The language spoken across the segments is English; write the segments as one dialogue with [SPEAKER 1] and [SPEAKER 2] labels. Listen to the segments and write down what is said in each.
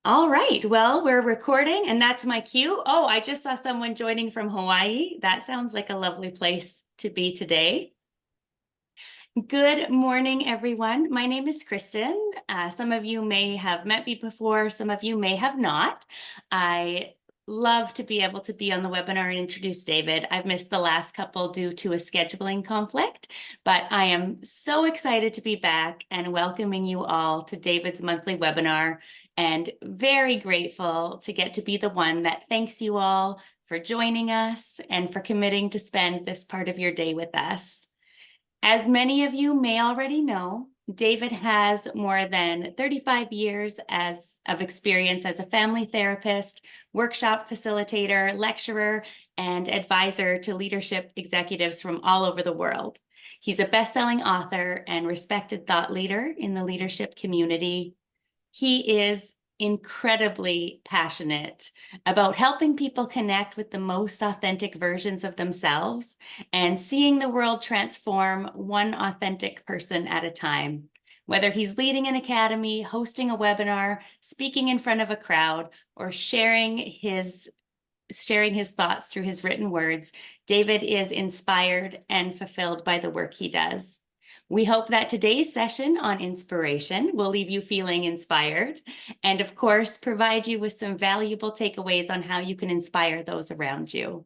[SPEAKER 1] All right. Well, we're recording, and that's my cue. Oh, I just saw someone joining from Hawaii. That sounds like a lovely place to be today. Good morning, everyone. My name is Kristen. Some of you may have met me before, some of you may have not. I love to be able to be on the webinar and introduce David. I've missed the last couple due to a scheduling conflict, but I am so excited to be back and welcoming you all to David's monthly webinar, and very grateful to get to be the one that thanks you all for joining us and for committing to spend this part of your day with us. As many of you may already know, David has more than 35 years of experience as a family therapist, workshop facilitator, lecturer, and advisor to leadership executives from all over the world. He's a best-selling author and respected thought leader in the leadership community. He is incredibly passionate about helping people connect with the most authentic versions of themselves and seeing the world transform one authentic person at a time. Whether he's leading an academy, hosting a webinar, speaking in front of a crowd, or sharing his thoughts through his written words, David is inspired and fulfilled by the work he does. We hope that today's session on inspiration will leave you feeling inspired and, of course, provide you with some valuable takeaways on how you can inspire those around you.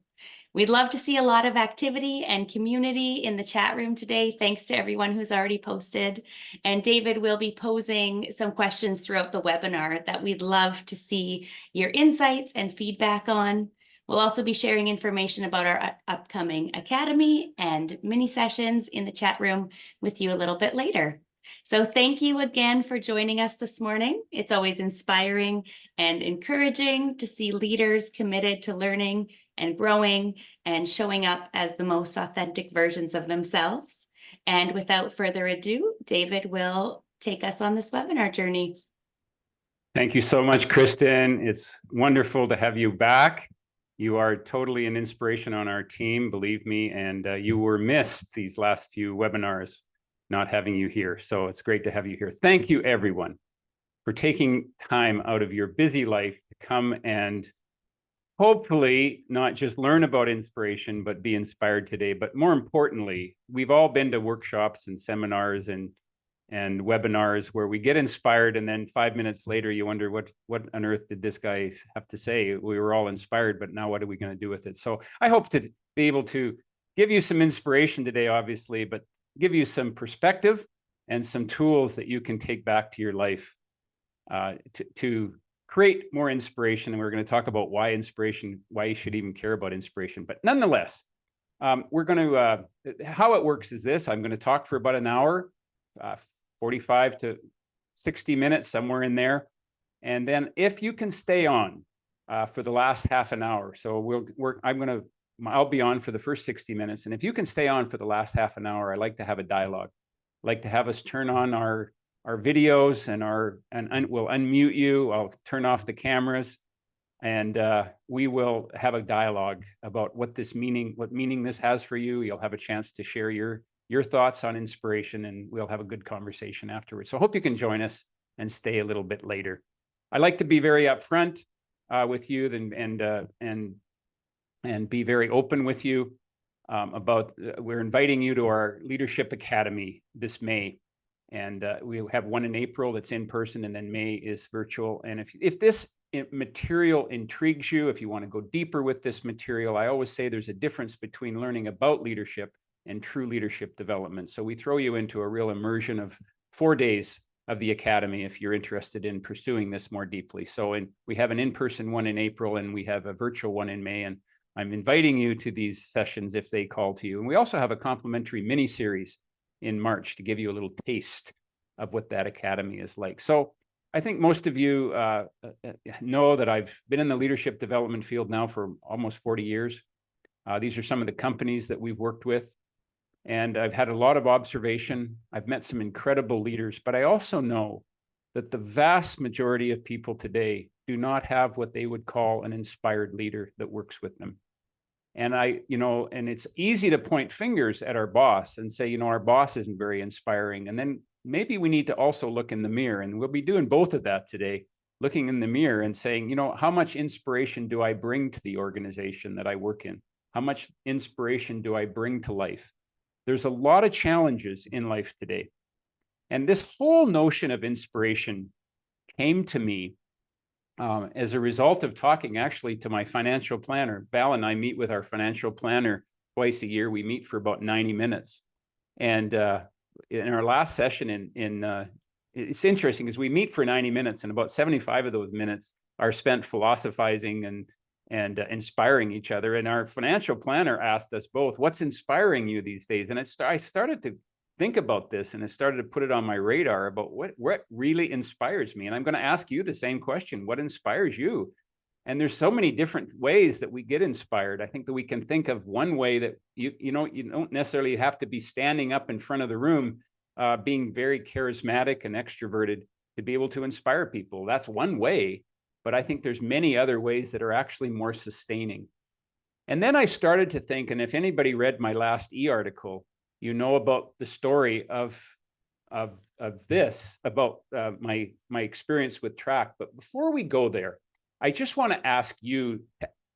[SPEAKER 1] We'd love to see a lot of activity and community in the chat room today. Thanks to everyone who's already posted. And David will be posing some questions throughout the webinar that we'd love to see your insights and feedback on. We'll also be sharing information about our upcoming academy and mini sessions in the chat room with you a little bit later. So thank you again for joining us this morning. It's always inspiring and encouraging to see leaders committed to learning and growing and showing up as the most authentic versions of themselves. And without further ado, David will take us on this webinar journey.
[SPEAKER 2] Thank you so much, Kristen. It's wonderful to have you back. You are totally an inspiration on our team, believe me, and you were missed these last few webinars, not having you here. So it's great to have you here. Thank you, everyone, for taking time out of your busy life to come and hopefully not just learn about inspiration, but be inspired today. But more importantly, we've all been to workshops and seminars and webinars where we get inspired, and then 5 minutes later you wonder what on earth did this guy have to say. We were all inspired, but now what are we going to do with it? So I hope to be able to give you some inspiration today, obviously, but give you some perspective and some tools that you can take back to your life to create more inspiration. And we're going to talk about why you should even care about inspiration. But nonetheless, we're going to how it works is this. I'm going to talk for about an hour, 45 to 60 minutes, somewhere in there. And then if you can stay on for the last half an hour, so I'll be on for the first 60 minutes. And if you can stay on for the last half an hour, I like to have a dialogue. I like to have us turn on our videos and we'll unmute you. I'll turn off the cameras, and we will have a dialogue about what meaning this has for you. You'll have a chance to share your thoughts on inspiration, and we'll have a good conversation afterwards. So I hope you can join us and stay a little bit later. I like to be very upfront with you and be very open with you about we're inviting you to our Leadership Academy this May. And we have one in April that's in person, and then May is virtual. And if this material intrigues you, if you want to go deeper with this material, I always say there's a difference between learning about leadership and true leadership development. So we throw you into a real immersion of 4 days of the Academy if you're interested in pursuing this more deeply. So we have an in-person one in April, and we have a virtual one in May. And I'm inviting you to these sessions if they call to you. And we also have a complimentary mini-series in March to give you a little taste of what that Academy is like. So I think most of you know that I've been in the leadership development field now for almost 40 years. These are some of the companies that we've worked with. And I've had a lot of observation. I've met some incredible leaders, but I also know that the vast majority of people today do not have what they would call an inspired leader that works with them. And and it's easy to point fingers at our boss and say, our boss isn't very inspiring. And then maybe we need to also look in the mirror, and we'll be doing both of that today. looking in the mirror and saying, you know, how much inspiration do I bring to the organization that I work in? How much inspiration do I bring to life? There's a lot of challenges in life today. And this whole notion of inspiration came to me as a result of talking actually to my financial planner. Val and I meet with our financial planner twice a year. We meet for about 90 minutes. And in our last session it's interesting because we meet for 90 minutes and about 75 of those minutes are spent philosophizing and inspiring each other. And our financial planner asked us both, what's inspiring you these days? And I started to think about this, and I started to put it on my radar about what really inspires me. And I'm going to ask you the same question. What inspires you? And there's so many different ways that we get inspired. I think that we can think of one way that you don't necessarily have to be standing up in front of the room, being very charismatic and extroverted to be able to inspire people. That's one way, but I think there's many other ways that are actually more sustaining. And then I started to think, and if anybody read my last article, you know about the story of this, about my experience with track. But before we go there, I just want to ask you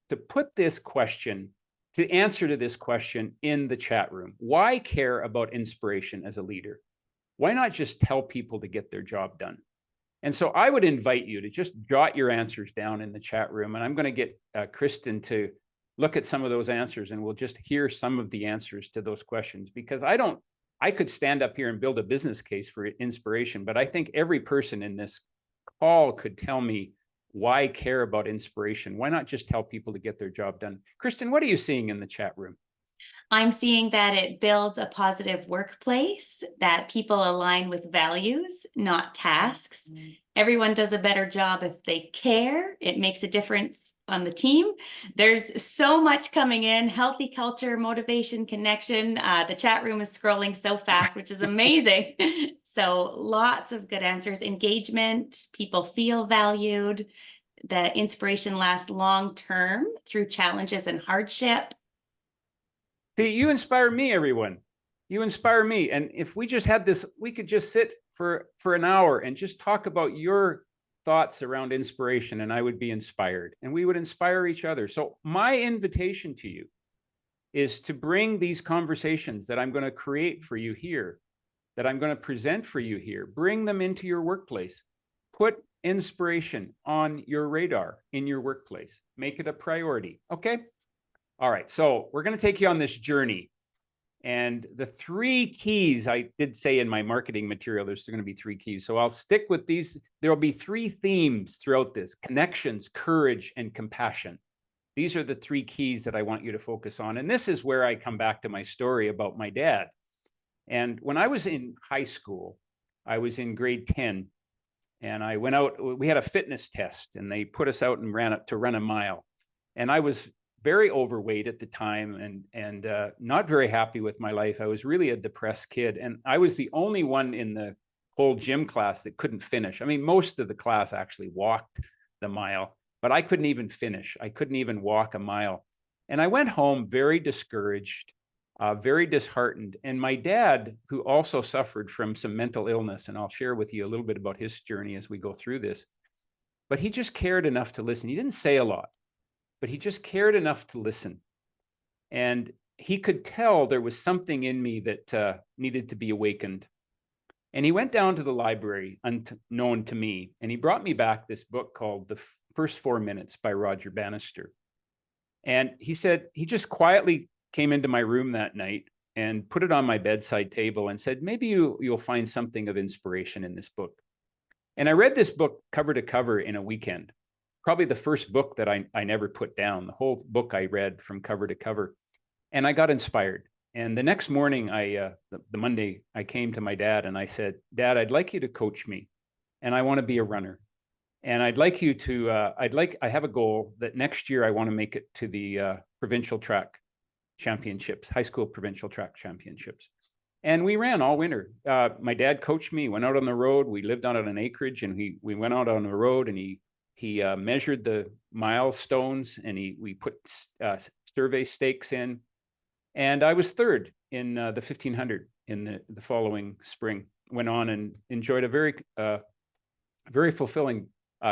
[SPEAKER 2] to put this question, to answer to this question in the chat room. Why care about inspiration as a leader? Why not just tell people to get their job done? And so I would invite you to just jot your answers down in the chat room. And I'm going to get Kristen to look at some of those answers, and we'll just hear some of the answers to those questions, because I could stand up here and build a business case for inspiration, but I think every person in this call could tell me why care about inspiration. Why not just tell people to get their job done? Kristen, what are you seeing in the chat room?
[SPEAKER 1] I'm seeing that it builds a positive workplace, that people align with values, not tasks. Everyone does a better job if they care. It makes a difference on the team. There's so much coming in: healthy culture, motivation, connection. The chat room is scrolling so fast, which is amazing. So lots of good answers. Engagement, people feel valued. The inspiration lasts long-term through challenges and hardship.
[SPEAKER 2] See, you inspire me, everyone. You inspire me. And if we just had this, we could just sit for an hour and just talk about your thoughts around inspiration, and I would be inspired, and we would inspire each other. So my invitation to you is to bring these conversations that I'm going to create for you here, that I'm going to present for you here, bring them into your workplace. Put inspiration on your radar in your workplace. Make it a priority. Okay? All right, so we're going to take you on this journey. And the 3 keys, I did say in my marketing material, there's going to be 3 keys. So I'll stick with these. There will be 3 themes throughout this: connections, courage, and compassion. These are the 3 keys that I want you to focus on. And this is where I come back to my story about my dad. And when I was in high school, I was in grade 10, and I went out, we had a fitness test, and they put us out and run a mile. And I was very overweight at the time, and not very happy with my life. I was really a depressed kid, and I was the only one in the whole gym class that couldn't finish. I mean, most of the class actually walked the mile, but I couldn't even finish. I couldn't even walk a mile. And I went home very discouraged, very disheartened. And my dad, who also suffered from some mental illness, and I'll share with you a little bit about his journey as we go through this, but he just cared enough to listen. He didn't say a lot, but he just cared enough to listen. And he could tell there was something in me that needed to be awakened. And he went down to the library, unknown to me, and he brought me back this book called The First 4 Minutes by Roger Bannister. And he said, he just quietly came into my room that night and put it on my bedside table and said, maybe you'll find something of inspiration in this book. And I read this book cover to cover in a weekend. Probably the first book that I never put down. The whole book I read from cover to cover, and I got inspired. And the next morning, the Monday, I came to my dad and I said, Dad, I'd like you to coach me, and I want to be a runner. And I'd like you to, I have a goal that next year I want to make it to the provincial track championships, high school provincial track championships. And we ran all winter. My dad coached me, went out on the road. We lived on an acreage, and we went out on the road, and he measured the milestones, and we put survey stakes in. And I was 3rd in the 1500 in the following spring. Went on and enjoyed a very fulfilling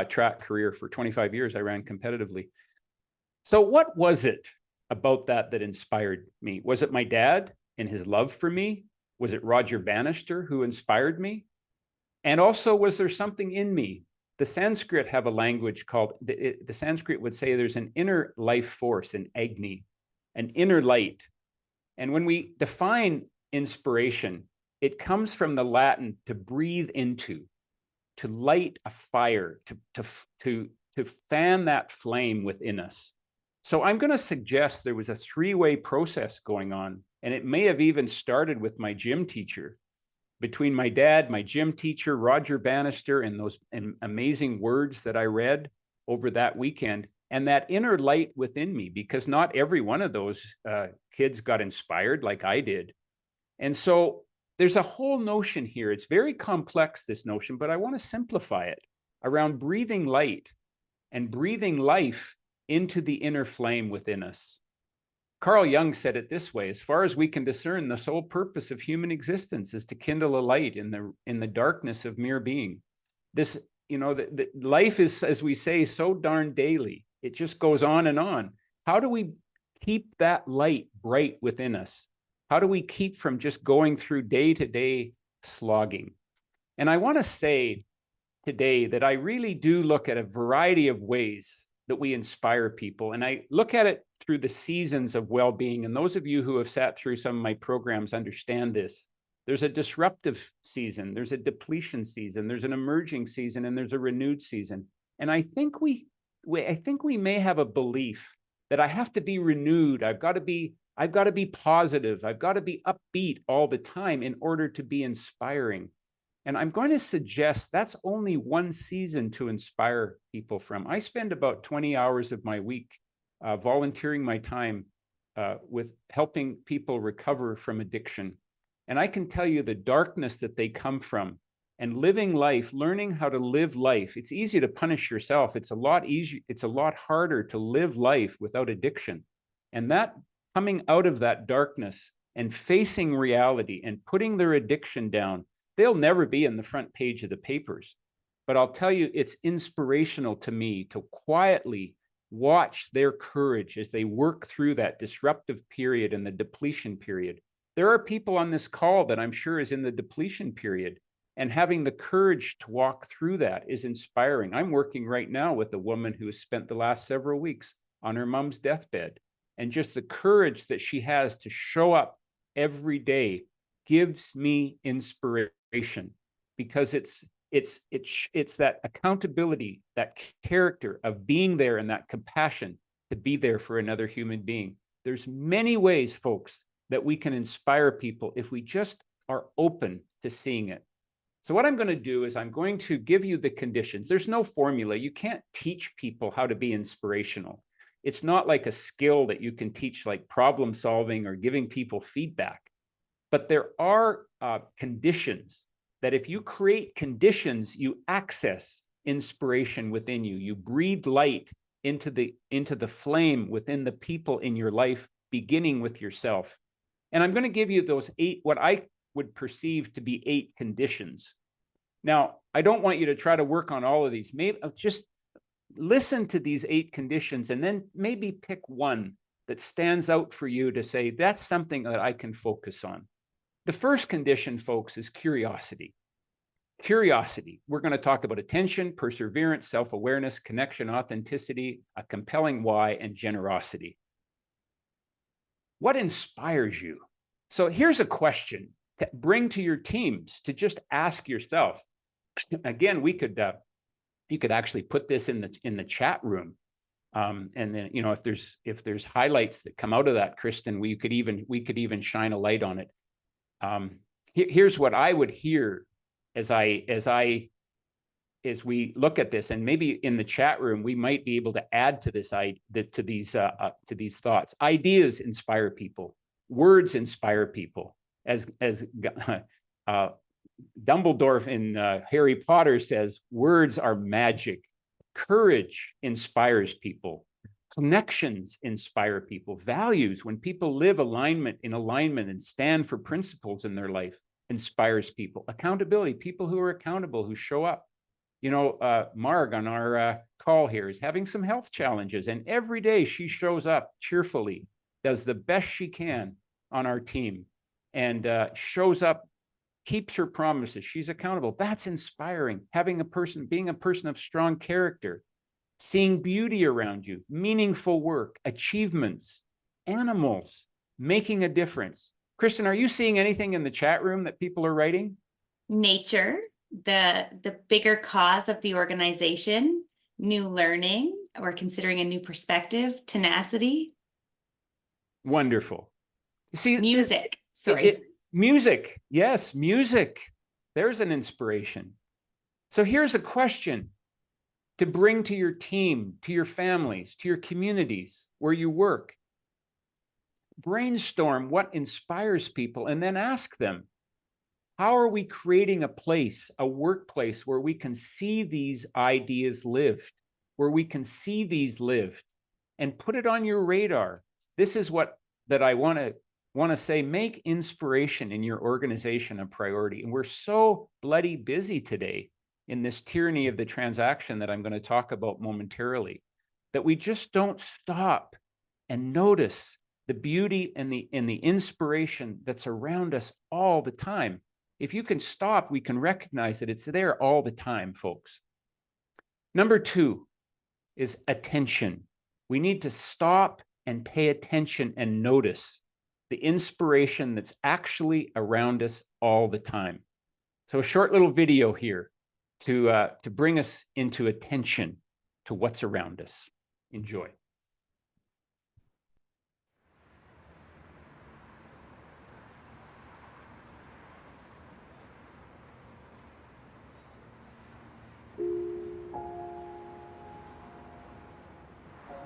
[SPEAKER 2] track career. For 25 years, I ran competitively. So what was it about that inspired me? Was it my dad and his love for me? Was it Roger Bannister who inspired me? And also, was there something in me? The Sanskrit have a language called, the Sanskrit would say there's an inner life force, an Agni, an inner light. And when we define inspiration, it comes from the Latin to breathe into, to light a fire, to fan that flame within us. So I'm going to suggest there was a three-way process going on, and it may have even started with my gym teacher. Between my dad, my gym teacher, Roger Bannister, and those amazing words that I read over that weekend, and that inner light within me, because not every one of those kids got inspired like I did. And so there's a whole notion here. It's very complex, this notion, but I want to simplify it around breathing light and breathing life into the inner flame within us. Carl Jung said it this way: as far as we can discern, the sole purpose of human existence is to kindle a light in the darkness of mere being. This, the life is, as we say, so darn daily. It just goes on and on. How do we keep that light bright within us? How do we keep from just going through day-to-day slogging? And I want to say today that I really do look at a variety of ways that we inspire people. And I look at it through the seasons of well-being. And those of you who have sat through some of my programs understand this. There's a disruptive season, there's a depletion season, there's an emerging season, and there's a renewed season. And I think we may have a belief that I have to be renewed. I've got to be positive. I've got to be upbeat all the time in order to be inspiring. And I'm going to suggest that's only one season to inspire people from. I spend about 20 hours of my week volunteering my time with helping people recover from addiction. And I can tell you the darkness that they come from and living life, learning how to live life. It's easy to punish yourself. It's a lot easier. It's a lot harder to live life without addiction. And that coming out of that darkness and facing reality and putting their addiction down, they'll never be in the front page of the papers. But I'll tell you, it's inspirational to me to quietly watch their courage as they work through that disruptive period and the depletion period. There are people on this call that I'm sure is in the depletion period, and having the courage to walk through that is inspiring. I'm working right now with a woman who has spent the last several weeks on her mom's deathbed, and just the courage that she has to show up every day gives me inspiration, because it's that accountability, that character of being there, and that compassion to be there for another human being. There's many ways, folks, that we can inspire people if we just are open to seeing it. So what I'm going to do is I'm going to give you the conditions. There's no formula. You can't teach people how to be inspirational. It's not like a skill that you can teach, like problem solving or giving people feedback. But there are conditions that if you create conditions, you access inspiration within you. You breathe light into the flame within the people in your life, beginning with yourself. And I'm going to give you those 8, what I would perceive to be 8 conditions. Now, I don't want you to try to work on all of these. Maybe just listen to these 8 conditions and then maybe pick one that stands out for you to say, that's something that I can focus on. The first condition, folks, is curiosity. Curiosity. We're going to talk about attention, perseverance, self-awareness, connection, authenticity, a compelling why, and generosity. What inspires you? So here's a question to bring to your teams, to just ask yourself. Again, you could actually put this in the chat room, and then if there's highlights that come out of that, Kristen, we could even shine a light on it. Here's what I would hear as we look at this, and maybe in the chat room we might be able to add to this to these thoughts. Ideas inspire people. Words inspire people. As Dumbledore in Harry Potter says, words are magic. Courage inspires people. Connections inspire people. Values, when people live in alignment and stand for principles in their life, inspires people. Accountability, people who are accountable, who show up. Marg on our call here is having some health challenges, and every day she shows up cheerfully, does the best she can on our team, and shows up, keeps her promises. She's accountable. That's inspiring. Being a person of strong character, seeing beauty around you, meaningful work, achievements, animals, making a difference. Kristen, are you seeing anything in the chat room that people are writing?
[SPEAKER 1] Nature, the bigger cause of the organization, new learning, or considering a new perspective, tenacity.
[SPEAKER 2] Wonderful. You see,
[SPEAKER 1] music. Sorry.
[SPEAKER 2] Music. Yes, music. There's an inspiration. So here's a question to bring to your team, to your families, to your communities where you work. Brainstorm what inspires people and then ask them, how are we creating a place, a workplace where we can see these ideas lived, where we can see these lived, and put it on your radar. This is what that I want to say, make inspiration in your organization a priority. And we're so bloody busy today in this tyranny of the transaction that I'm going to talk about momentarily, that we just don't stop and notice the beauty and the inspiration that's around us all the time. If you can stop, we can recognize that it's there all the time, folks. Number 2 is attention. We need to stop and pay attention and notice the inspiration that's actually around us all the time. So a short little video here to bring us into attention to what's around us. Enjoy.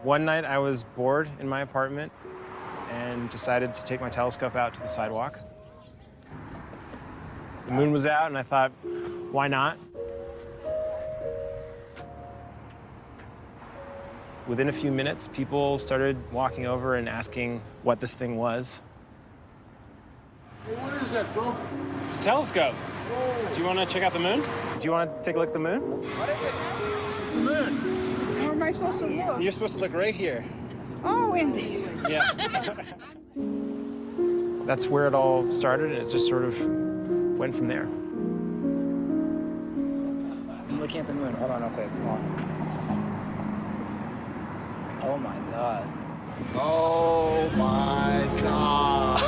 [SPEAKER 3] One night I was bored in my apartment and decided to take my telescope out to the sidewalk. The moon was out and I thought, why not? Within a few minutes, people started walking over and asking what this thing was.
[SPEAKER 4] Hey, what is that, bro?
[SPEAKER 3] It's a telescope. Whoa. Do you want to check out the moon? Do you want to take a look at the moon?
[SPEAKER 4] What is it?
[SPEAKER 3] It's the moon.
[SPEAKER 5] Where am I supposed to look?
[SPEAKER 3] You're supposed to look right here.
[SPEAKER 5] Oh, in there.
[SPEAKER 3] Yeah. That's where it all started, and it just sort of went from there.
[SPEAKER 6] I'm looking at the moon. Hold on real quick. Hold on. Oh my God.
[SPEAKER 4] Oh my God.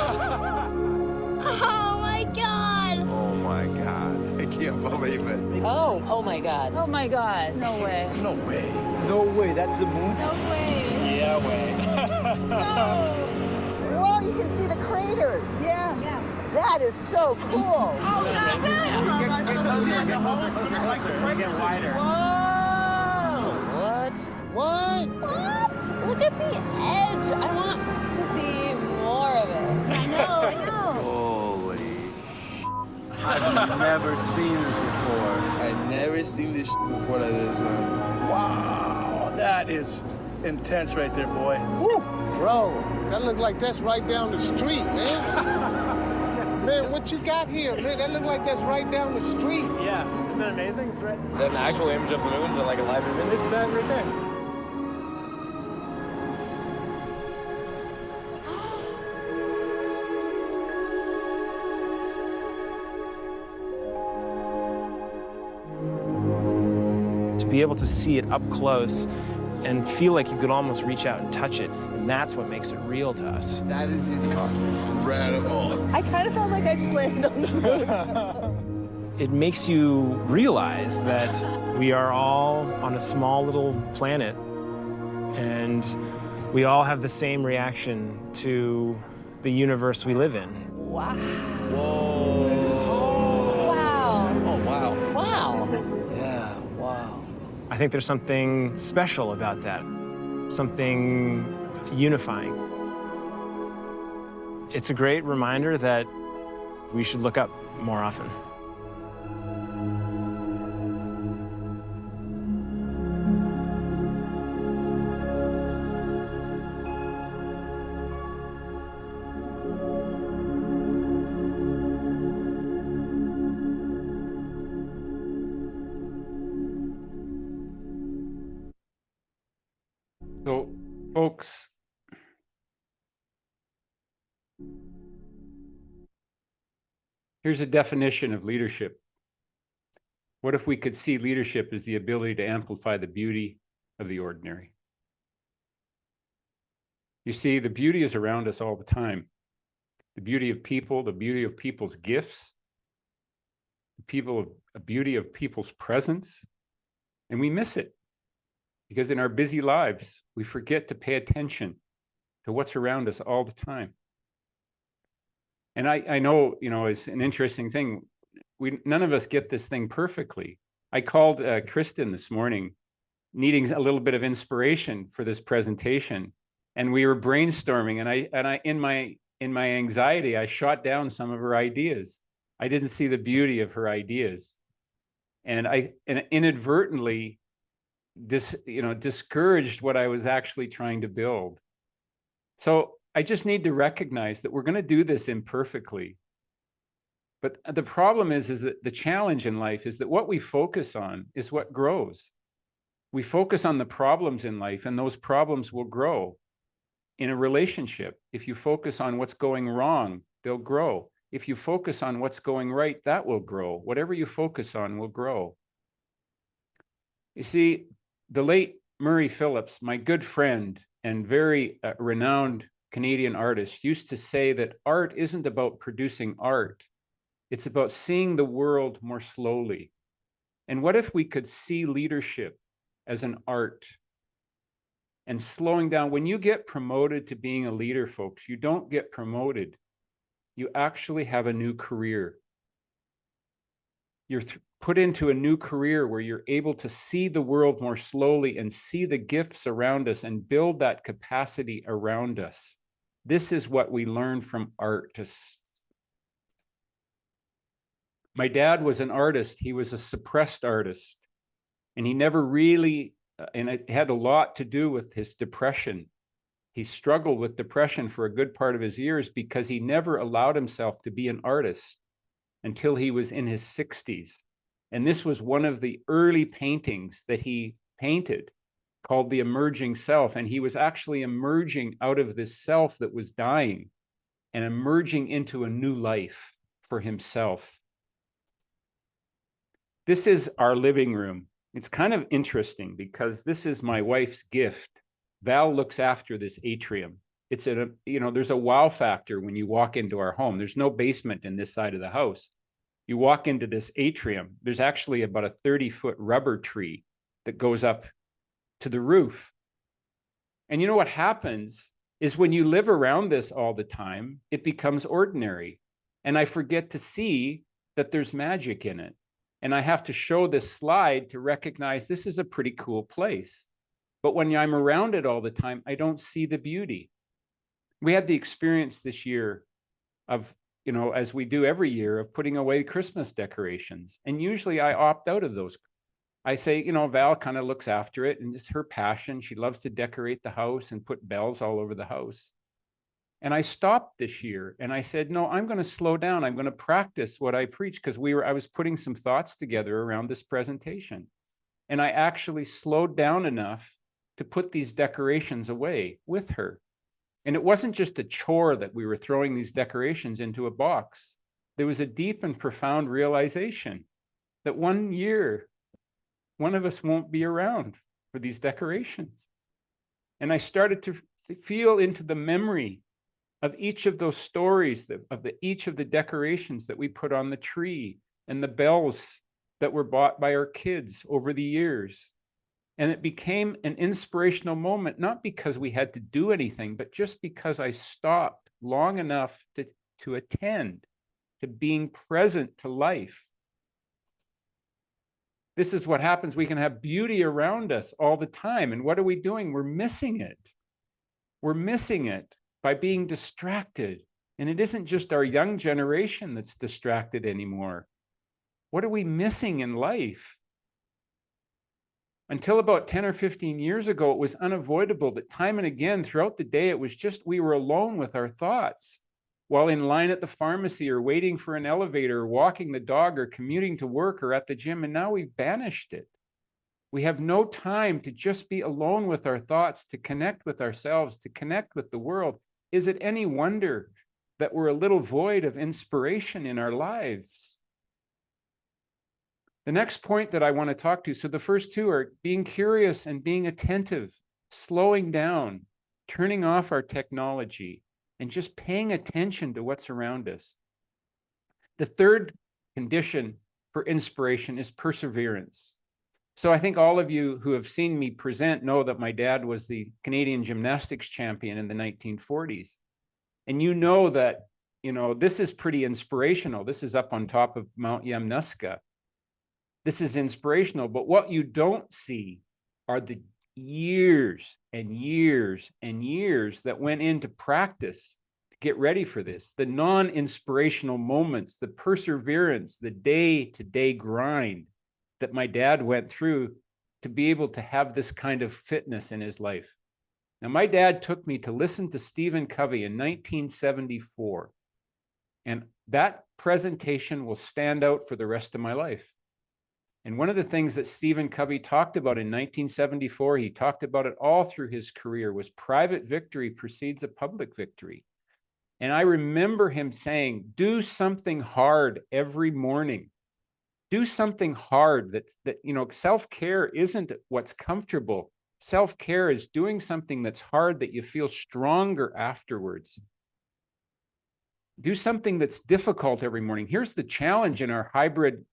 [SPEAKER 7] Oh my God.
[SPEAKER 4] Oh my God. I can't believe it.
[SPEAKER 7] Oh my God. Oh my God. No way.
[SPEAKER 4] No way.
[SPEAKER 8] No way, that's the moon?
[SPEAKER 7] No way.
[SPEAKER 3] Yeah, way.
[SPEAKER 7] No.
[SPEAKER 5] Well, you can see the craters. Yeah. That is so cool.
[SPEAKER 7] Oh, that's it.
[SPEAKER 3] Get closer. Get wider.
[SPEAKER 6] What?
[SPEAKER 4] What?
[SPEAKER 7] What? Look at the edge. I want to see more of it. I know.
[SPEAKER 8] Holy. I've never seen this before.
[SPEAKER 4] I've never seen this before like this, man.
[SPEAKER 8] Wow, that is intense right there, boy.
[SPEAKER 4] Woo! Bro, that look like that's right down the street, man. Man, what you got here, man? That look like that's right down the street.
[SPEAKER 3] Yeah. Isn't that amazing? It's right.
[SPEAKER 6] Is that an actual image of the moon? Is it like a live image?
[SPEAKER 3] It's that right there. To be able to see it up close and feel like you could almost reach out and touch it, and that's what makes it real to us.
[SPEAKER 4] That is incredible.
[SPEAKER 5] I kind of felt like I just landed on the moon.
[SPEAKER 3] It makes you realize that we are all on a small little planet, and we all have the same reaction to the universe we live in.
[SPEAKER 5] Wow.
[SPEAKER 3] Whoa.
[SPEAKER 5] Wow.
[SPEAKER 6] Oh, wow.
[SPEAKER 5] Wow.
[SPEAKER 6] Yeah, wow.
[SPEAKER 3] I think there's something special about that, something unifying. It's a great reminder that we should look up more often.
[SPEAKER 2] So, folks, here's a definition of leadership. What if we could see leadership as the ability to amplify the beauty of the ordinary? You see, the beauty is around us all the time. The beauty of people, the beauty of people's gifts, the beauty of people's presence, and we miss it because in our busy lives, we forget to pay attention to what's around us all the time. And I know, it's an interesting thing. None of us get this thing perfectly. I called Kristen this morning, needing a little bit of inspiration for this presentation, and we were brainstorming. And I in my anxiety, I shot down some of her ideas. I didn't see the beauty of her ideas, and I inadvertently discouraged what I was actually trying to build. So I just need to recognize that we're going to do this imperfectly. But the problem is that the challenge in life is that what we focus on is what grows. We focus on the problems in life, and those problems will grow. In a relationship, if you focus on what's going wrong, they'll grow. If you focus on what's going right, that will grow. Whatever you focus on will grow. You see, the late Murray Phillips, my good friend and very renowned Canadian artist, used to say that art isn't about producing art. It's about seeing the world more slowly. And what if we could see leadership as an art and slowing down? When you get promoted to being a leader, folks, you don't get promoted. You actually have a new career. You're put into a new career where you're able to see the world more slowly and see the gifts around us and build that capacity around us. This is what we learn from artists. My dad was an artist. He was a suppressed artist, and he never really, and it had a lot to do with his depression. He struggled with depression for a good part of his years because he never allowed himself to be an artist until he was in his 60s. And this was one of the early paintings that he painted called The Emerging Self. And he was actually emerging out of this self that was dying and emerging into a new life for himself. This is our living room. It's kind of interesting because this is my wife's gift. Val looks after this atrium. It's there's a wow factor when you walk into our home. There's no basement in this side of the house. You walk into this atrium, there's actually about a 30-foot rubber tree that goes up to the roof. And you know what happens is when you live around this all the time, it becomes ordinary. And I forget to see that there's magic in it. And I have to show this slide to recognize this is a pretty cool place. But when I'm around it all the time, I don't see the beauty. We had the experience this year of, as we do every year, of putting away Christmas decorations. And usually I opt out of those. I say, Val kind of looks after it, and it's her passion. She loves to decorate the house and put bells all over the house. And I stopped this year and I said, no, I'm going to slow down. I'm going to practice what I preach, because I was putting some thoughts together around this presentation. And I actually slowed down enough to put these decorations away with her. And it wasn't just a chore that we were throwing these decorations into a box. There was a deep and profound realization that one year, one of us won't be around for these decorations. And I started to feel into the memory of each of those stories, each of the decorations that we put on the tree, and the bells that were bought by our kids over the years. And it became an inspirational moment, not because we had to do anything, but just because I stopped long enough to attend to being present to life. This is what happens. We can have beauty around us all the time. And what are we doing? We're missing it. We're missing it by being distracted. And it isn't just our young generation that's distracted anymore. What are we missing in life? Until about 10 or 15 years ago, it was unavoidable that time and again throughout the day, it was just we were alone with our thoughts while in line at the pharmacy or waiting for an elevator or walking the dog or commuting to work or at the gym. And now we've banished it. We have no time to just be alone with our thoughts, to connect with ourselves, to connect with the world. Is it any wonder that we're a little void of inspiration in our lives? The next point that I want to talk to, so the first two are being curious and being attentive, slowing down, turning off our technology, and just paying attention to what's around us. The third condition for inspiration is perseverance. So I think all of you who have seen me present know that my dad was the Canadian gymnastics champion in the 1940s. And you know that, this is pretty inspirational. This is up on top of Mount Yamnuska. This is inspirational, but what you don't see are the years and years and years that went into practice to get ready for this, the non-inspirational moments, the perseverance, the day-to-day grind that my dad went through to be able to have this kind of fitness in his life. Now, my dad took me to listen to Stephen Covey in 1974, and that presentation will stand out for the rest of my life. And one of the things that Stephen Covey talked about in 1974, he talked about it all through his career, was private victory precedes a public victory. And I remember him saying, do something hard every morning. Do something hard that self-care isn't what's comfortable. Self-care is doing something that's hard that you feel stronger afterwards. Do something that's difficult every morning. Here's the challenge in our hybrid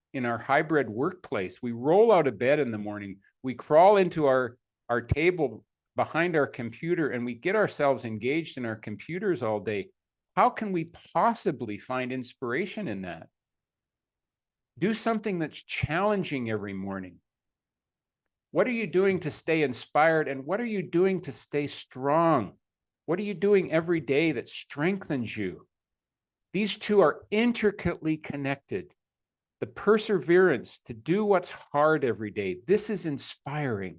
[SPEAKER 2] workplace. We roll out of bed in the morning, we crawl into our table behind our computer, and we get ourselves engaged in our computers all day. How can we possibly find inspiration in that? Do something that's challenging every morning. What are you doing to stay inspired? And what are you doing to stay strong? What are you doing every day that strengthens you? These two are intricately connected. The perseverance to do what's hard every day. This is inspiring.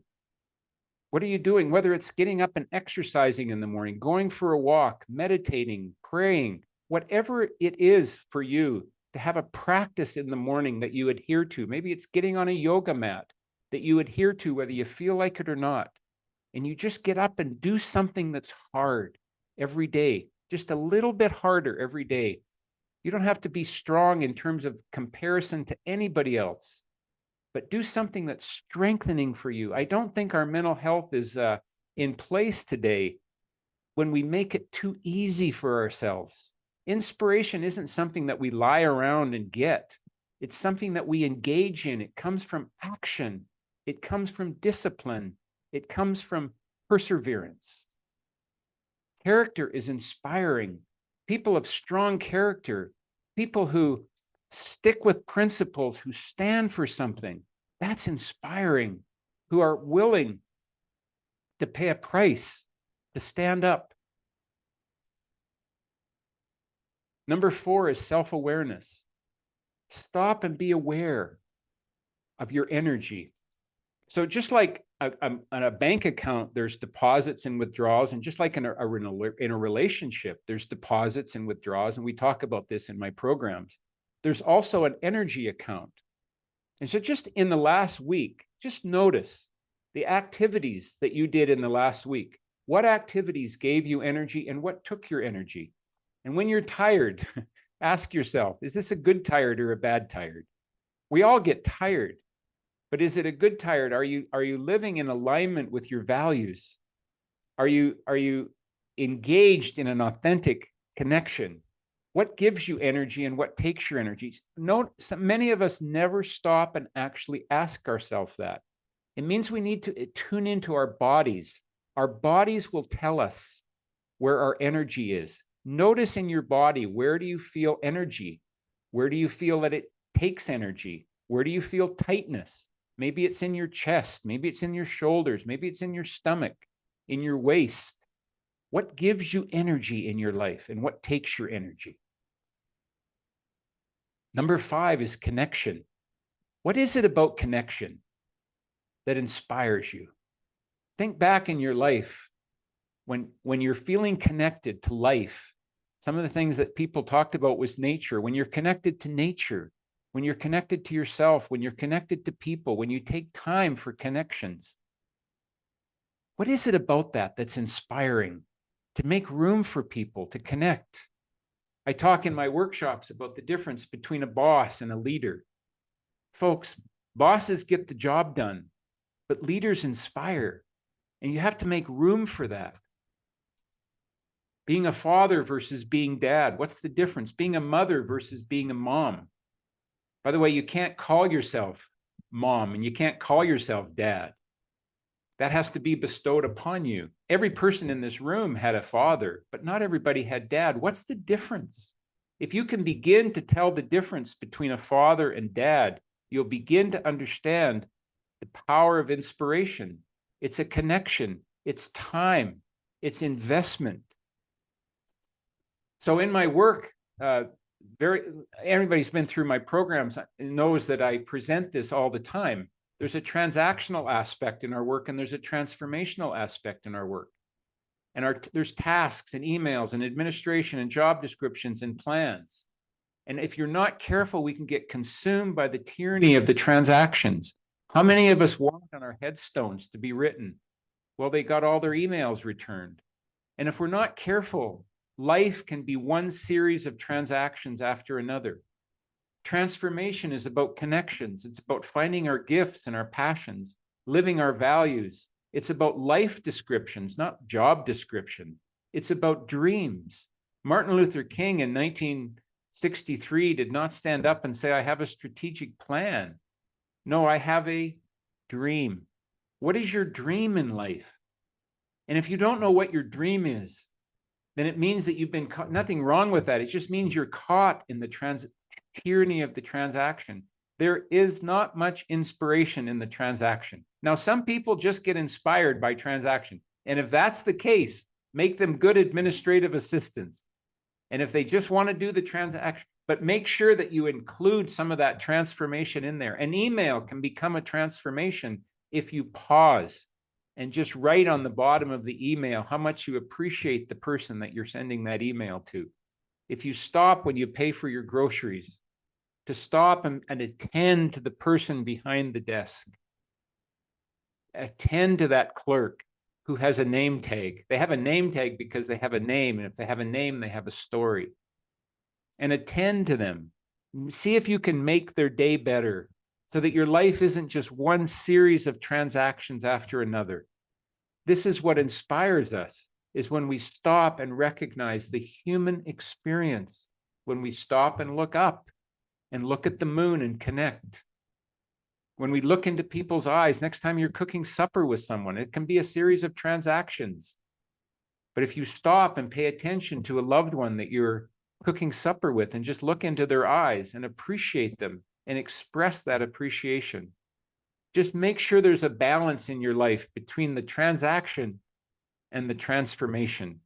[SPEAKER 2] What are you doing? Whether it's getting up and exercising in the morning, going for a walk, meditating, praying, whatever it is for you, to have a practice in the morning that you adhere to. Maybe it's getting on a yoga mat that you adhere to, whether you feel like it or not. And you just get up and do something that's hard every day, just a little bit harder every day. You don't have to be strong in terms of comparison to anybody else, but do something that's strengthening for you. I don't think our mental health is in place today when we make it too easy for ourselves. Inspiration isn't something that we lie around and get. It's something that we engage in. It comes from action. It comes from discipline. It comes from perseverance. Character is inspiring. People of strong character, people who stick with principles, who stand for something, that's inspiring, who are willing to pay a price, to stand up. Number 4 is self-awareness. Stop and be aware of your energy. So just like on a bank account, there's deposits and withdrawals, and just like in a relationship, there's deposits and withdrawals, and we talk about this in my programs. There's also an energy account. And so just in the last week, just notice the activities that you did in the last week. What activities gave you energy and what took your energy? And when you're tired, ask yourself, is this a good tired or a bad tired? We all get tired. But is it a good tired? Are you living in alignment with your values? Are you engaged in an authentic connection? What gives you energy and what takes your energy? Many of us never stop and actually ask ourselves that. It means we need to tune into our bodies. Our bodies will tell us where our energy is. Notice in your body, where do you feel energy? Where do you feel that it takes energy? Where do you feel tightness? Maybe it's in your chest. Maybe it's in your shoulders. Maybe it's in your stomach, in your waist. What gives you energy in your life and what takes your energy? Number 5 is connection. What is it about connection that inspires you? Think back in your life when you're feeling connected to life. Some of the things that people talked about was nature. When you're connected to nature, when you're connected to yourself, when you're connected to people, when you take time for connections. What is it about that that's inspiring? To make room for people to connect. I talk in my workshops about the difference between a boss and a leader. Folks, bosses get the job done, but leaders inspire, and you have to make room for that. Being a father versus being dad, what's the difference? Being a mother versus being a mom. By the way, you can't call yourself mom and you can't call yourself dad. That has to be bestowed upon you. Every person in this room had a father, but not everybody had dad. What's the difference? If you can begin to tell the difference between a father and dad, you'll begin to understand the power of inspiration. It's a connection, it's time, it's investment. So in my work, everybody's been through my programs knows that I present this all the time. There's a transactional aspect in our work, and there's a transformational aspect in our work. And there's tasks and emails and administration and job descriptions and plans. And if you're not careful, we can get consumed by the tyranny of the transactions. How many of us want on our headstones to be written? Well, they got all their emails returned. And if we're not careful, life can be one series of transactions after another. Transformation is about connections. It's about finding our gifts and our passions, living our values. It's about life descriptions, not job description. It's about dreams. Martin Luther King in 1963 did not stand up and say, I have a strategic plan. No, I have a dream. What is your dream in life? And if you don't know what your dream is, then it means that you've been caught. Nothing wrong with that. It just means you're caught in the tyranny of the transaction. There is not much inspiration in the transaction. Now, some people just get inspired by transaction. And if that's the case, make them good administrative assistants. And if they just want to do the transaction, but make sure that you include some of that transformation in there. An email can become a transformation if you pause and just write on the bottom of the email how much you appreciate the person that you're sending that email to. If you stop when you pay for your groceries, to stop and attend to the person behind the desk. Attend to that clerk who has a name tag. They have a name tag because they have a name, and if they have a name, they have a story. And attend to them. See if you can make their day better so that your life isn't just one series of transactions after another. This is what inspires us, is when we stop and recognize the human experience, when we stop and look up and look at the moon and connect. When we look into people's eyes, next time you're cooking supper with someone, it can be a series of transactions. But if you stop and pay attention to a loved one that you're cooking supper with and just look into their eyes and appreciate them and express that appreciation, just make sure there's a balance in your life between the transaction and the transformation.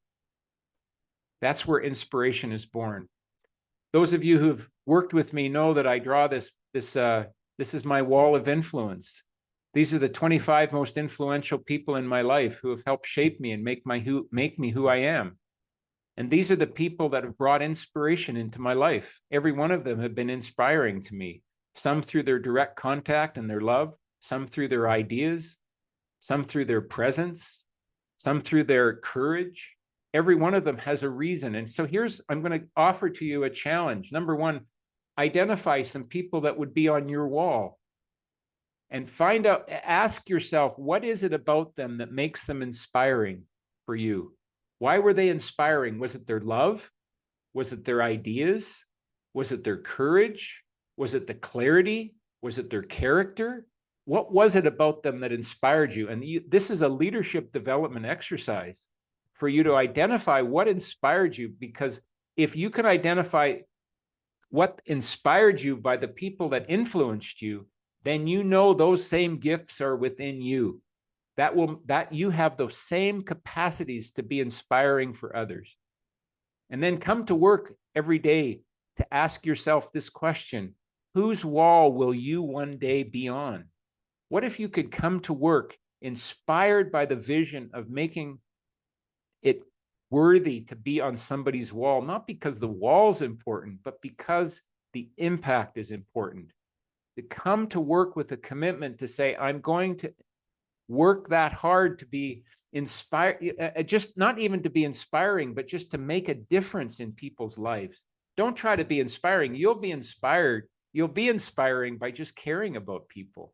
[SPEAKER 2] That's where inspiration is born. Those of you who've worked with me know that I draw this is my wall of influence. These are the 25 most influential people in my life who have helped shape me and make me who I am. And these are the people that have brought inspiration into my life. Every one of them have been inspiring to me, some through their direct contact and their love, some through their ideas, some through their presence, some through their courage. Every one of them has a reason. And so I'm going to offer to you a challenge. Number one, identify some people that would be on your wall and ask yourself, what is it about them that makes them inspiring for you? Why were they inspiring? Was it their love? Was it their ideas? Was it their courage? Was it the clarity? Was it their character? What was it about them that inspired you? And this is a leadership development exercise for you to identify what inspired you, because if you can identify what inspired you by the people that influenced you, then you know those same gifts are within you. That you have those same capacities to be inspiring for others. And then come to work every day to ask yourself this question: whose wall will you one day be on? What if you could come to work inspired by the vision of making it worthy to be on somebody's wall, not because the wall's important, but because
[SPEAKER 9] the impact is important. To come to work with a commitment to say, I'm going to work that hard to be inspired, just not even to be inspiring, but just to make a difference in people's lives. Don't try to be inspiring. You'll be inspired. You'll be inspiring by just caring about people.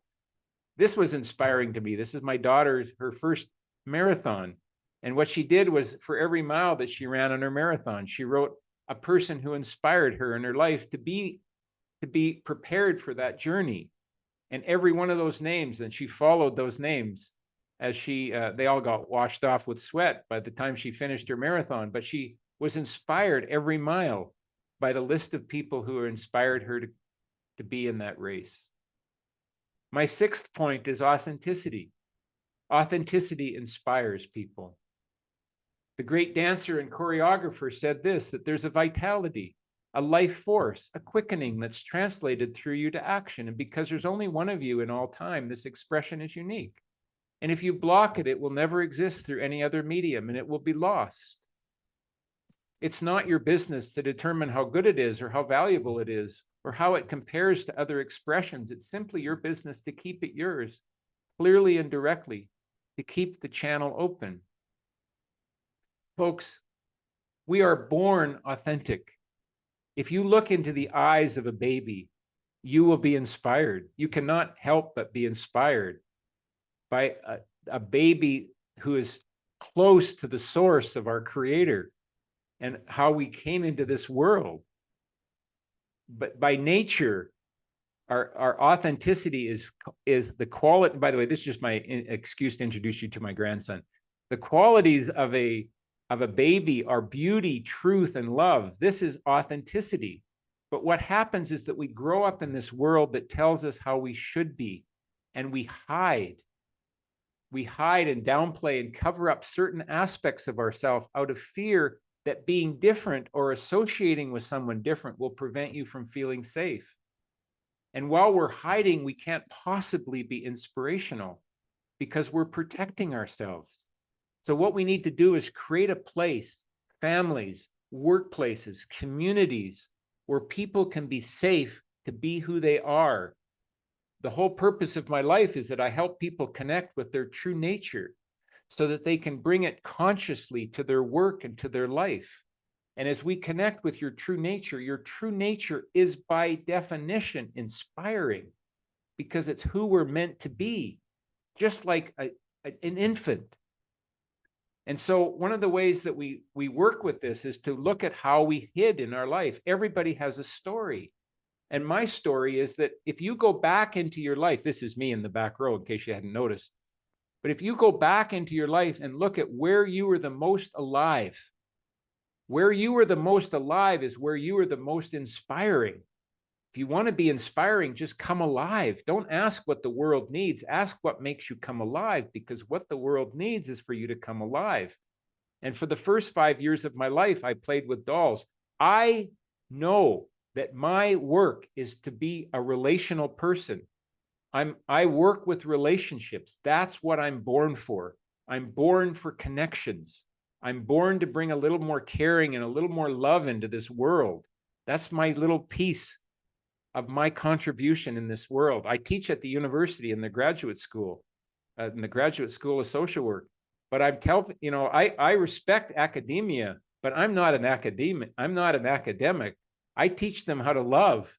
[SPEAKER 9] This was inspiring to me. This is my daughter's, her first marathon. And what she did was, for every mile that she ran on her marathon, she wrote a person who inspired her in her life to be prepared for that journey. And every one of those names, and she followed those names as they all got washed off with sweat by the time she finished her marathon. But she was inspired every mile by the list of people who inspired her to be in that race. My sixth point is authenticity. Authenticity inspires people. The great dancer and choreographer said this, that there's a vitality, a life force, a quickening that's translated through you to action. And because there's only one of you in all time, this expression is unique. And if you block it, it will never exist through any other medium and it will be lost. It's not your business to determine how good it is or how valuable it is or how it compares to other expressions. It's simply your business to keep it yours, clearly and directly, to keep the channel open. Folks, we are born authentic. If you look into the eyes of a baby, you will be inspired. You cannot help but be inspired by a baby who is close to the source of our Creator and how we came into this world. But by nature, our authenticity is the quality. By the way, this is just my excuse to introduce you to my grandson. The qualities of a baby are beauty, truth, and love. This is authenticity. But what happens is that we grow up in this world that tells us how we should be, and we hide. We hide and downplay and cover up certain aspects of ourselves out of fear that being different or associating with someone different will prevent you from feeling safe. And while we're hiding, we can't possibly be inspirational because we're protecting ourselves. So what we need to do is create a place, families, workplaces, communities, where people can be safe to be who they are. The whole purpose of my life is that I help people connect with their true nature so that they can bring it consciously to their work and to their life. And as we connect with your true nature is by definition inspiring because it's who we're meant to be, just like an infant. And so one of the ways that we work with this is to look at how we hid in our life. Everybody has a story. And my story is that if you go back into your life, this is me in the back row in case you hadn't noticed, but if you go back into your life and look at where you were the most alive, where you were the most alive is where you were the most inspiring. If you want to be inspiring, just come alive. Don't ask what the world needs. Ask what makes you come alive, because what the world needs is for you to come alive. And for the first 5 years of my life, I played with dolls. I know that my work is to be a relational person. I work with relationships. That's what I'm born for. I'm born for connections. I'm born to bring a little more caring and a little more love into this world. That's my little piece of my contribution in this world. I teach at the university in the graduate school of social work. But I respect academia, but I'm not an academic. I'm not an academic. I teach them how to love.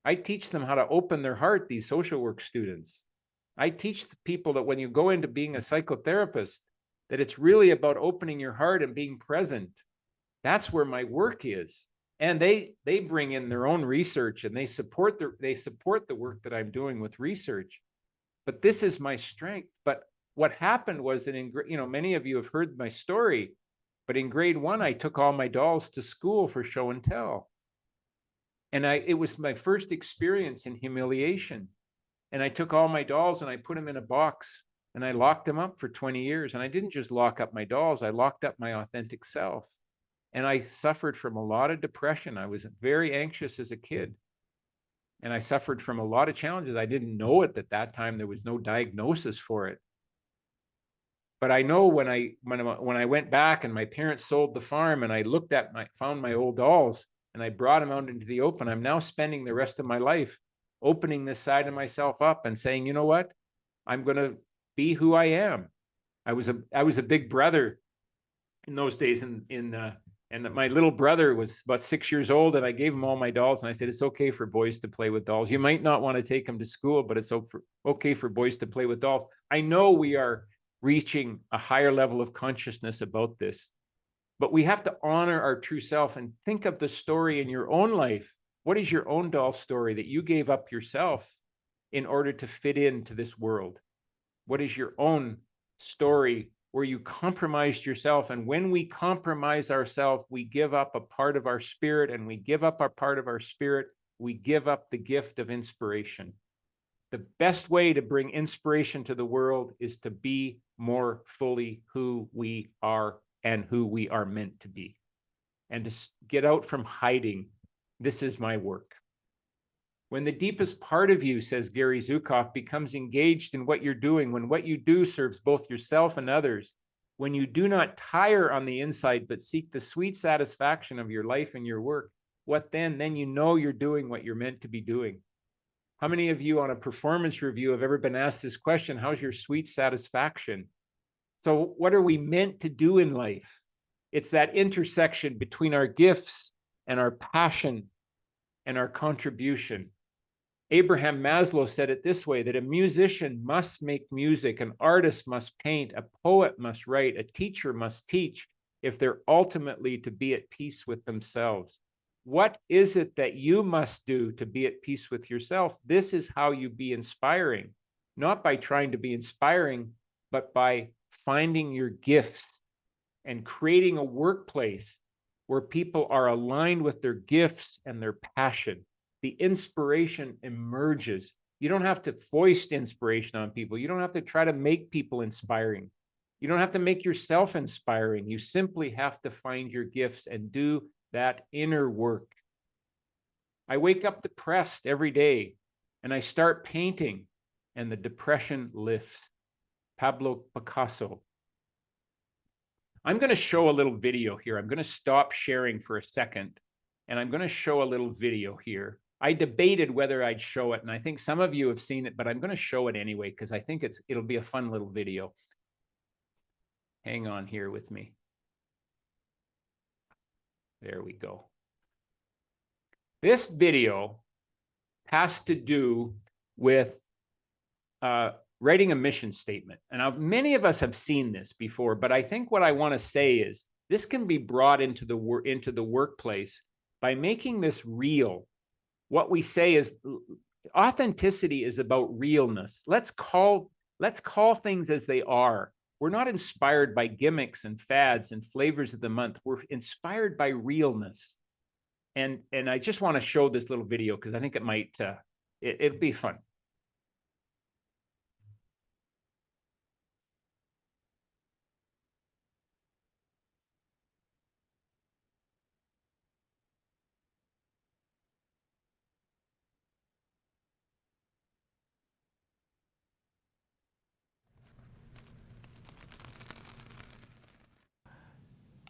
[SPEAKER 9] I teach them how to open their heart, these social work students. I teach the people that when you go into being a psychotherapist, that it's really about opening your heart and being present. That's where my work is. And they bring in their own research and they support the work that I'm doing with research. But this is my strength. But what happened was that many of you have heard my story, but in grade 1, I took all my dolls to school for show and tell. And it was my first experience in humiliation. And I took all my dolls and I put them in a box and I locked them up for 20 years. And I didn't just lock up my dolls, I locked up my authentic self. And I suffered from a lot of depression. I was very anxious as a kid. And I suffered from a lot of challenges. I didn't know it at that time. There was no diagnosis for it. But I know when I went back and my parents sold the farm and I found my old dolls, and I brought them out into the open. I'm now spending the rest of my life opening this side of myself up and saying, you know what? I'm going to be who I am. I was a big brother in those days, and my little brother was about 6 years old, and I gave him all my dolls, and I said, it's okay for boys to play with dolls. You might not want to take them to school, but it's okay for boys to play with dolls. I know we are reaching a higher level of consciousness about this, but we have to honor our true self and think of the story in your own life. What is your own doll story that you gave up yourself in order to fit into this world? What is your own story where you compromised yourself? And when we compromise ourselves, we give up a part of our spirit, and we give up a part of our spirit, we give up the gift of inspiration. The best way to bring inspiration to the world is to be more fully who we are and who we are meant to be, and to get out from hiding. This is my work. When the deepest part of you, says Gary Zukav, becomes engaged in what you're doing, when what you do serves both yourself and others, when you do not tire on the inside, but seek the sweet satisfaction of your life and your work, what then? Then you know you're doing what you're meant to be doing. How many of you on a performance review have ever been asked this question? How's your sweet satisfaction? So what are we meant to do in life? It's that intersection between our gifts and our passion and our contribution. Abraham Maslow said it this way, that a musician must make music, an artist must paint, a poet must write, a teacher must teach, if they're ultimately to be at peace with themselves. What is it that you must do to be at peace with yourself? This is how you be inspiring, not by trying to be inspiring, but by finding your gifts and creating a workplace where people are aligned with their gifts and their passion. The inspiration emerges. You don't have to foist inspiration on people. You don't have to try to make people inspiring. You don't have to make yourself inspiring. You simply have to find your gifts and do that inner work. I wake up depressed every day and I start painting and the depression lifts. Pablo Picasso. I'm going to show a little video here. I'm going to stop sharing for a second, and I'm going to show a little video here. I debated whether I'd show it, and I think some of you have seen it, but I'm going to show it anyway because I think it'll be a fun little video. Hang on here with me. There we go. This video has to do with writing a mission statement. And many of us have seen this before, but I think what I want to say is this can be brought into the workplace by making this real. What we say is authenticity is about realness. Let's call things as they are. We're not inspired by gimmicks and fads and flavors of the month. We're inspired by realness. And I just want to show this little video because I think it might it'll be fun.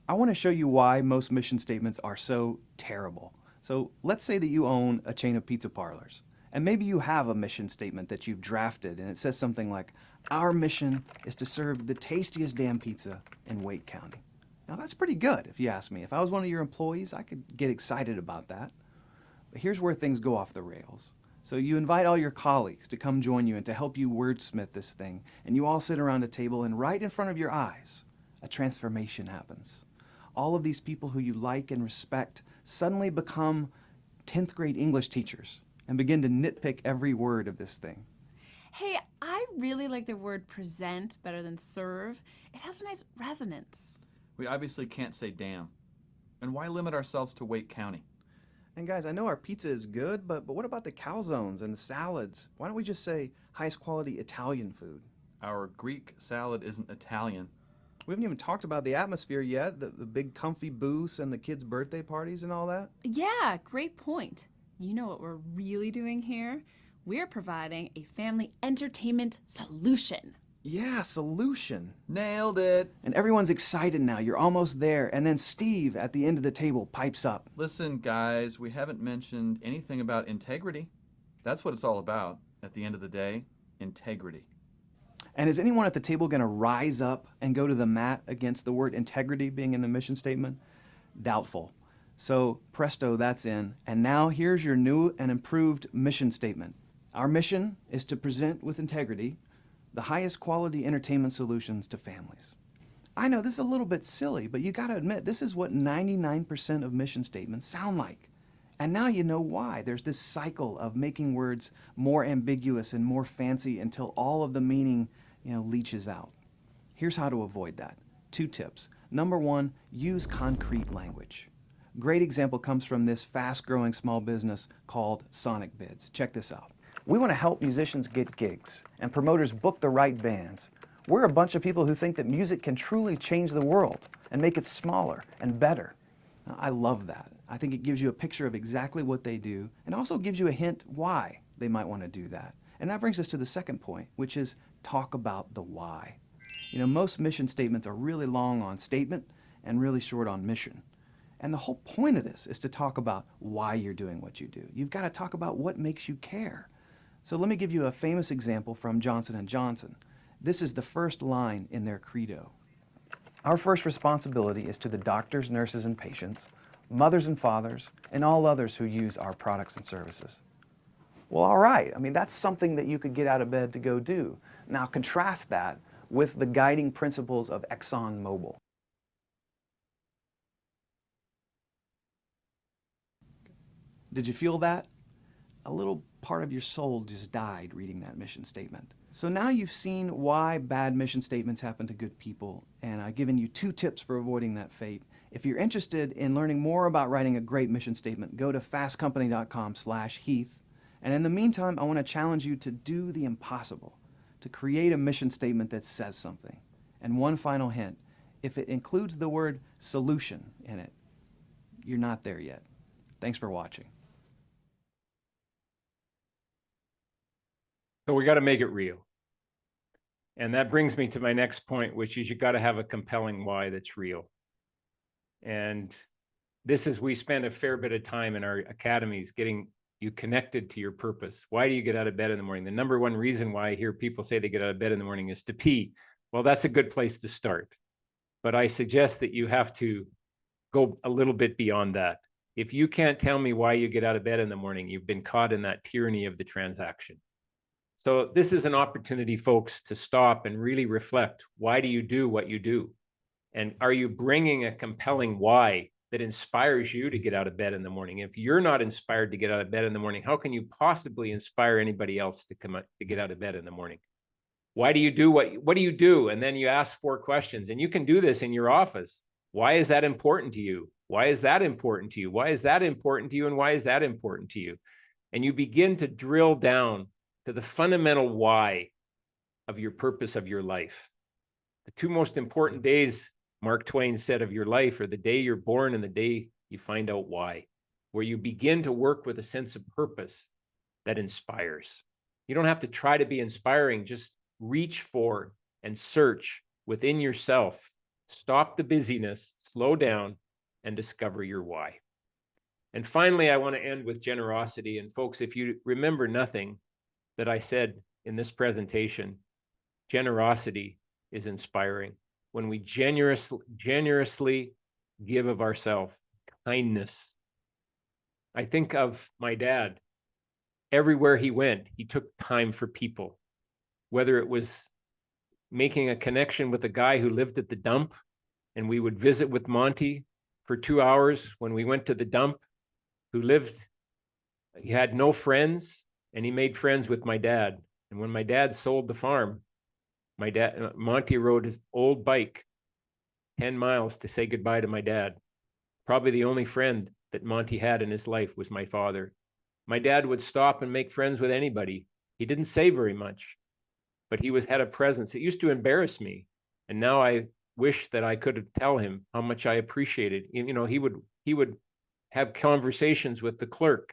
[SPEAKER 10] I want to show you why most mission statements are so terrible. So let's say that you own a chain of pizza parlors, and maybe you have a mission statement that you've drafted, and it says something like, our mission is to serve the tastiest damn pizza in Wake County. Now that's pretty good, if you ask me. If I was one of your employees, I could get excited about that. But here's where things go off the rails. So you invite all your colleagues to come join you and to help you wordsmith this thing, and you all sit around a table, and right in front of your eyes, a transformation happens. All of these people who you like and respect suddenly become 10th grade English teachers and begin to nitpick every word of this thing.
[SPEAKER 11] Hey, I really like the word present better than serve. It has a nice resonance.
[SPEAKER 12] We obviously can't say damn. And why limit ourselves to Wake County?
[SPEAKER 10] And guys, I know our pizza is good, but what about the calzones and the salads? Why don't we just say highest quality Italian food?
[SPEAKER 12] Our Greek salad isn't Italian.
[SPEAKER 10] We haven't even talked about the atmosphere yet, the big comfy booths and the kids' birthday parties and all that.
[SPEAKER 11] Yeah, great point. You know what we're really doing here? We're providing a family entertainment solution.
[SPEAKER 10] Yeah, solution.
[SPEAKER 12] Nailed it.
[SPEAKER 10] And everyone's excited now. You're almost there. And then Steve at the end of the table pipes up.
[SPEAKER 12] Listen, guys, we haven't mentioned anything about integrity. That's what it's all about at the end of the day, integrity.
[SPEAKER 10] And is anyone at the table going to rise up and go to the mat against the word integrity being in the mission statement? Doubtful. So presto, that's in. And now here's your new and improved mission statement. Our mission is to present with integrity the highest quality entertainment solutions to families. I know this is a little bit silly, but you got to admit, this is what 99% of mission statements sound like. And now you know why. There's this cycle of making words more ambiguous and more fancy until all of the meaning, leaches out. Here's how to avoid that. 2 tips. Number 1, use concrete language. Great example comes from this fast-growing small business called Sonic Bids. Check this out. We want to help musicians get gigs and promoters book the right bands. We're a bunch of people who think that music can truly change the world and make it smaller and better. Now, I love that. I think it gives you a picture of exactly what they do and also gives you a hint why they might want to do that. And that brings us to the second point, which is talk about the why. Most mission statements are really long on statement and really short on mission. And the whole point of this is to talk about why you're doing what you do. You've got to talk about what makes you care. So let me give you a famous example from Johnson & Johnson. This is the first line in their credo. Our first responsibility is to the doctors, nurses, and patients, mothers and fathers, and all others who use our products and services. Well, all right. That's something that you could get out of bed to go do. Now contrast that with the guiding principles of ExxonMobil. Did you feel that? A little part of your soul just died reading that mission statement. So now you've seen why bad mission statements happen to good people, and I've given you 2 tips for avoiding that fate. If you're interested in learning more about writing a great mission statement, go to fastcompany.com/Heath. And in the meantime, I want to challenge you to do the impossible, to create a mission statement that says something. And one final hint, if it includes the word solution in it, you're not there yet. Thanks for watching.
[SPEAKER 2] So we got to make it real. And that brings me to my next point, which is you got to have a compelling why that's real. And this is, we spend a fair bit of time in our academies getting you connected to your purpose. Why do you get out of bed in the morning? The number one reason why I hear people say they get out of bed in the morning is to pee. Well, that's a good place to start. But I suggest that you have to go a little bit beyond that. If you can't tell me why you get out of bed in the morning, you've been caught in that tyranny of the transaction. So this is an opportunity, folks, to stop and really reflect. Why do you do what you do? And are you bringing a compelling why that inspires you to get out of bed in the morning? If you're not inspired to get out of bed in the morning, how can you possibly inspire anybody else to come out, to get out of bed in the morning? Why do you do what do you do? And then you ask 4 questions, and you can do this in your office. Why is that important to you? Why is that important to you? Why is that important to you? And why is that important to you? And you begin to drill down to the fundamental why of your purpose of your life. The 2 most important days, Mark Twain said, of your life are the day you're born and the day you find out why, where you begin to work with a sense of purpose that inspires. You don't have to try to be inspiring, just reach for and search within yourself. Stop the busyness, slow down, and discover your why. And finally, I want to end with generosity. And folks, if you remember nothing that I said in this presentation, generosity is inspiring. When we generously give of ourselves, kindness. I think of my dad. Everywhere he went, he took time for people, whether it was making a connection with a guy who lived at the dump, and we would visit with Monty for 2 hours when we went to the dump, he had no friends, and he made friends with my dad. And when my dad sold the farm, Monty rode his old bike 10 miles to say goodbye to my dad. Probably the only friend that Monty had in his life was my father. My dad would stop and make friends with anybody. He didn't say very much, but he had a presence. It used to embarrass me. And now I wish that I could tell him how much I appreciated. He would have conversations with the clerk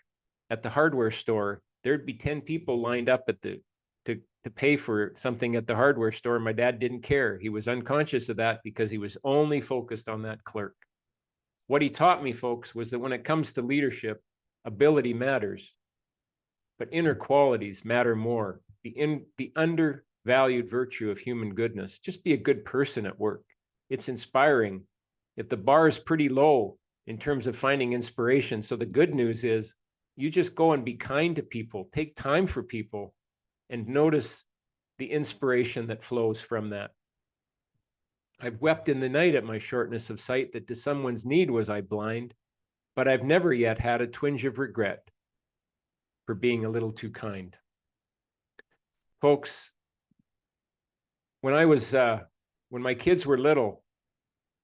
[SPEAKER 2] at the hardware store. There'd be 10 people lined up to
[SPEAKER 9] to pay for something at the hardware store. My dad didn't care. He was unconscious of that because he was only focused on that clerk. What he taught me, folks, was that when it comes to leadership, ability matters, but inner qualities matter more. The undervalued virtue of human goodness. Just be a good person at work. It's inspiring. If the bar is pretty low in terms of finding inspiration, so the good news is you just go and be kind to people, take time for people, and notice the inspiration that flows from that. I've wept in the night at my shortness of sight, that to someone's need was I blind, but I've never yet had a twinge of regret for being a little too kind. Folks, when my kids were little,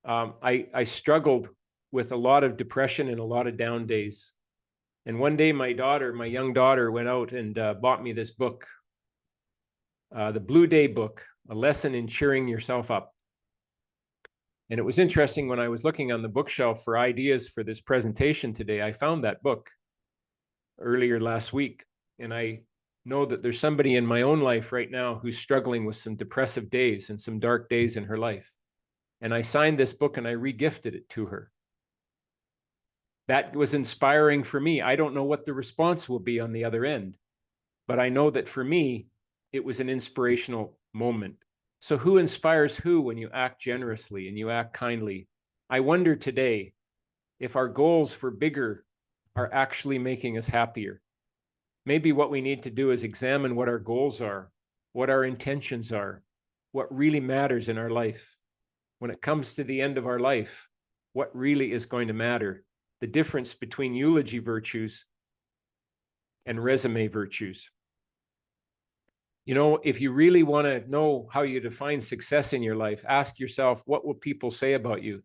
[SPEAKER 9] I struggled with a lot of depression and a lot of down days. And one day my young daughter went out and bought me this book, the Blue Day book, A Lesson in Cheering Yourself Up. And it was interesting, when I was looking on the bookshelf for ideas for this presentation today, I found that book earlier last week. And I know that there's somebody in my own life right now who's struggling with some depressive days and some dark days in her life. And I signed this book and I regifted it to her. That was inspiring for me. I don't know what the response will be on the other end, but I know that for me, it was an inspirational moment. So who inspires who when you act generously and you act kindly? I wonder today if our goals for bigger are actually making us happier. Maybe what we need to do is examine what our goals are, what our intentions are, what really matters in our life. When it comes to the end of our life, what really is going to matter? The difference between eulogy virtues and resume virtues. You know, if you really want to know how you define success in your life, ask yourself, what will people say about you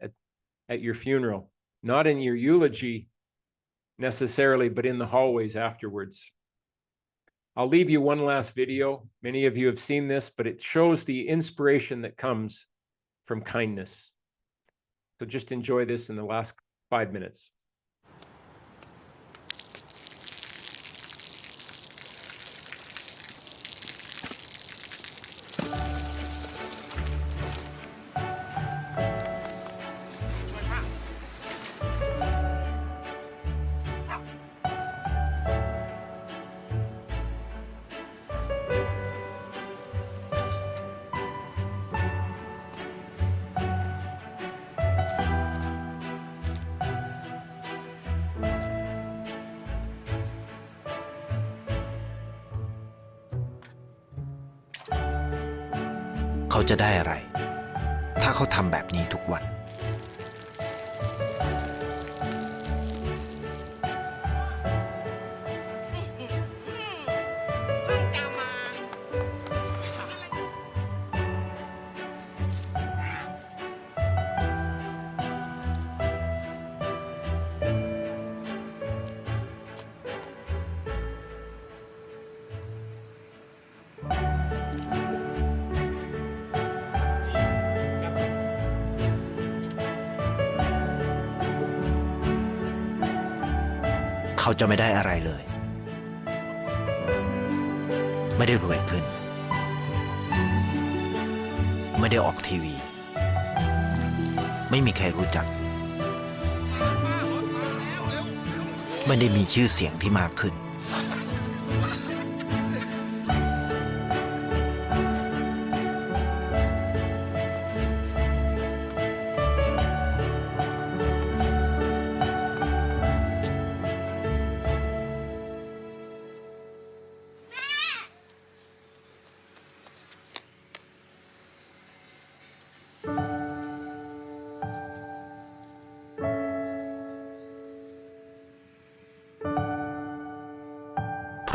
[SPEAKER 9] at your funeral? Not in your eulogy necessarily, but in the hallways afterwards. I'll leave you one last video. Many of you have seen this, but it shows the inspiration that comes from kindness. So just enjoy this in the last 5 minutes.
[SPEAKER 13] เขาจะได้อะไร ถ้าเขาทำแบบนี้ทุกวัน เขาจะไม่ได้อะไรเลย ไม่ได้รวยขึ้น ไม่ได้ออกทีวี ไม่มีใครรู้จัก ไม่ได้มีชื่อเสียงที่มากขึ้น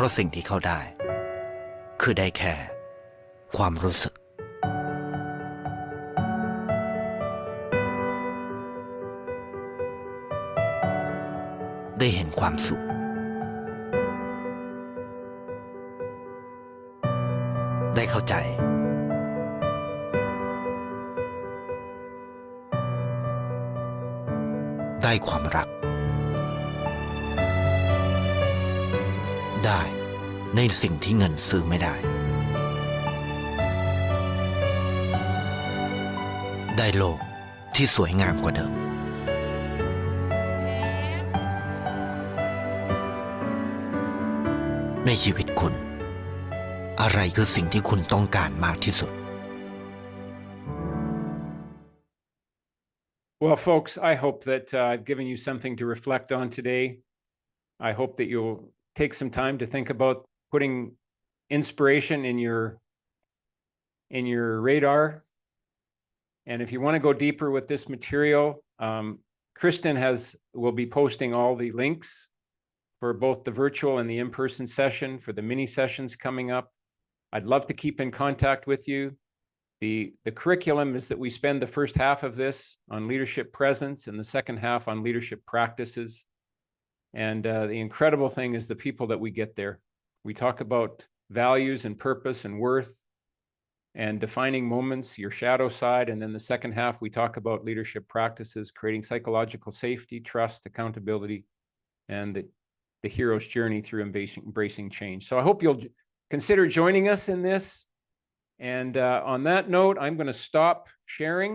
[SPEAKER 13] เพราะสิ่งที่เขาได้คือได้แค่ความรู้สึกได้เห็นความสุขได้เข้าใจได้ความรักได้ในสิ่งที่เงินซื้อไม่ได้ ได้โลกที่สวยงามกว่าเดิมในชีวิตคุณอะไรคือสิ่งที่คุณต้องการมากที่สุด
[SPEAKER 2] Well, folks, I hope that I've given you something to reflect on today. I hope that you'll take some time to think about putting inspiration in your radar. And if you want to go deeper with this material, Kristen will be posting all the links for both the virtual and the in-person session, for the mini sessions coming up. I'd love to keep in contact with you. The curriculum is that we spend the first half of this on leadership presence and the second half on leadership practices. And the incredible thing is the people that we get there. We talk about values and purpose and worth and defining moments, your shadow side. And then the second half, we talk about leadership practices, creating psychological safety, trust, accountability, and the hero's journey through embracing change. So I hope you'll consider joining us in this. And on that note, I'm going to stop sharing